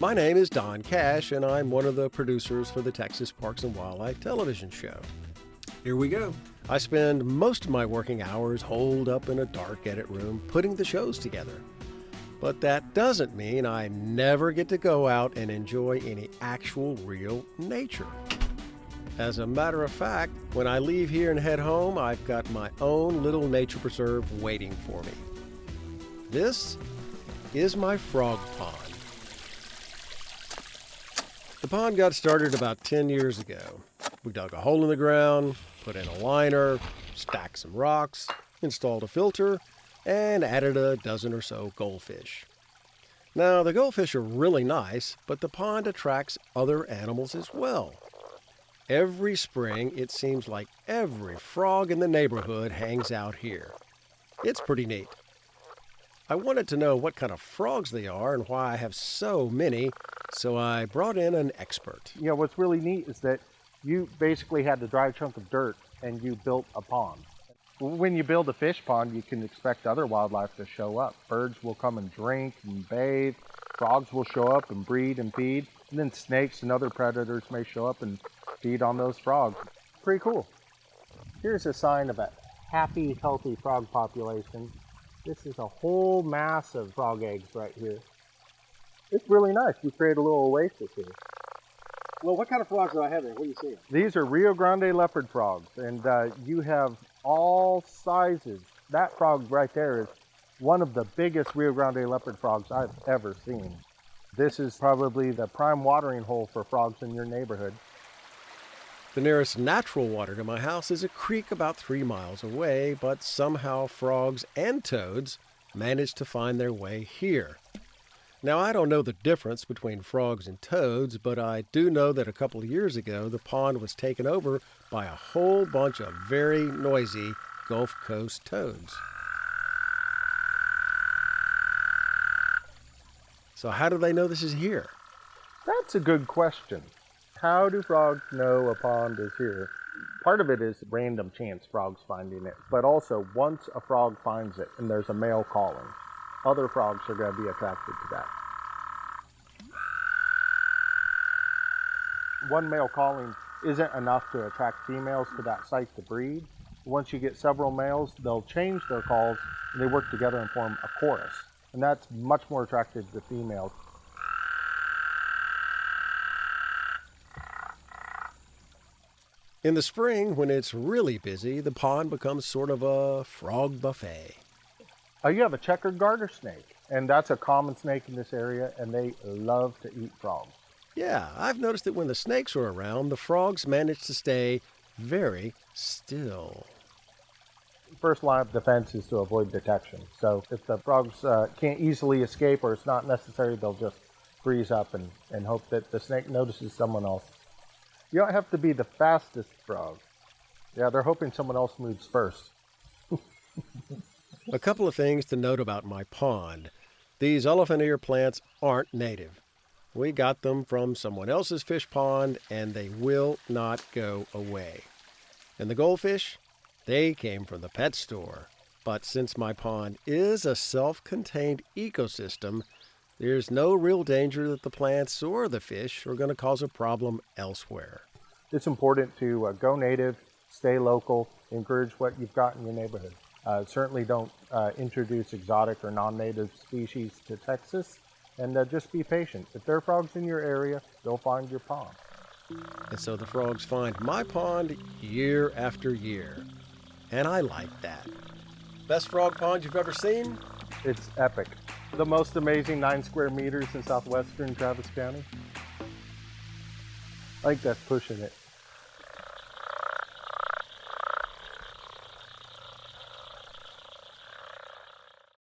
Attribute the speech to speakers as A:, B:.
A: My name is Don Cash, and I'm one of the producers for the Texas Parks and Wildlife television show.
B: Here we go.
A: I spend most of my working hours holed up in a dark edit room putting the shows together. But that doesn't mean I never get to go out and enjoy any actual real nature. As a matter of fact, when I leave here and head home, I've got my own little nature preserve waiting for me. This is my frog pond. The pond got started about 10 years ago. We dug a hole in the ground, put in a liner, stacked some rocks, installed a filter, and added a dozen or so goldfish. Now, the goldfish are really nice, but the pond attracts other animals as well. Every spring, it seems like every frog in the neighborhood hangs out here. It's pretty neat. I wanted to know what kind of frogs they are and why I have so many, so I brought in an expert.
C: You know, what's really neat is that you basically had a dry chunk of dirt and you built a pond. When you build a fish pond, you can expect other wildlife to show up. Birds will come and drink and bathe. Frogs will show up and breed and feed. And then snakes and other predators may show up and feed on those frogs. Pretty cool. Here's a sign of a happy, healthy frog population. This is a whole mass of frog eggs right here. It's really nice. You create a little oasis here.
D: Well, what kind of frogs do I have there? What do you see?
C: These are Rio Grande leopard frogs, and you have all sizes. That frog right there is one of the biggest Rio Grande leopard frogs I've ever seen. This is probably the prime watering hole for frogs in your neighborhood.
A: The nearest natural water to my house is a creek about 3 miles away, but somehow frogs and toads manage to find their way here. Now, I don't know the difference between frogs and toads, but I do know that a couple of years ago, the pond was taken over by a whole bunch of very noisy Gulf Coast toads. So how do they know this is here?
C: That's a good question. How do frogs know a pond is here? Part of it is random chance frogs finding it, but also once a frog finds it and there's a male calling, other frogs are going to be attracted to that. One male calling isn't enough to attract females to that site to breed. Once you get several males, they'll change their calls and they work together and form a chorus. And that's much more attractive to females.
A: In the spring, when it's really busy, the pond becomes sort of a frog buffet.
C: You have a checkered garter snake, and that's a common snake in this area, and they love to eat frogs.
A: Yeah, I've noticed that when the snakes are around, the frogs manage to stay very still.
C: First line of defense is to avoid detection. So if the frogs can't easily escape or it's not necessary, they'll just freeze up and hope that the snake notices someone else. You don't have to be the fastest frog. Yeah, they're hoping someone else moves first.
A: A couple of things to note about my pond. These elephant ear plants aren't native. We got them from someone else's fish pond, and they will not go away. And the goldfish? They came from the pet store. But since my pond is a self-contained ecosystem, there's no real danger that the plants or the fish are going to cause a problem elsewhere.
C: It's important to go native, stay local, encourage what you've got in your neighborhood. Certainly don't introduce exotic or non-native species to Texas, and just be patient. If there are frogs in your area, they'll find your pond.
A: And so the frogs find my pond year after year. And I like that. Best frog pond you've ever seen?
C: It's epic. The most amazing 9 square meters in southwestern Travis County. I think that's pushing it.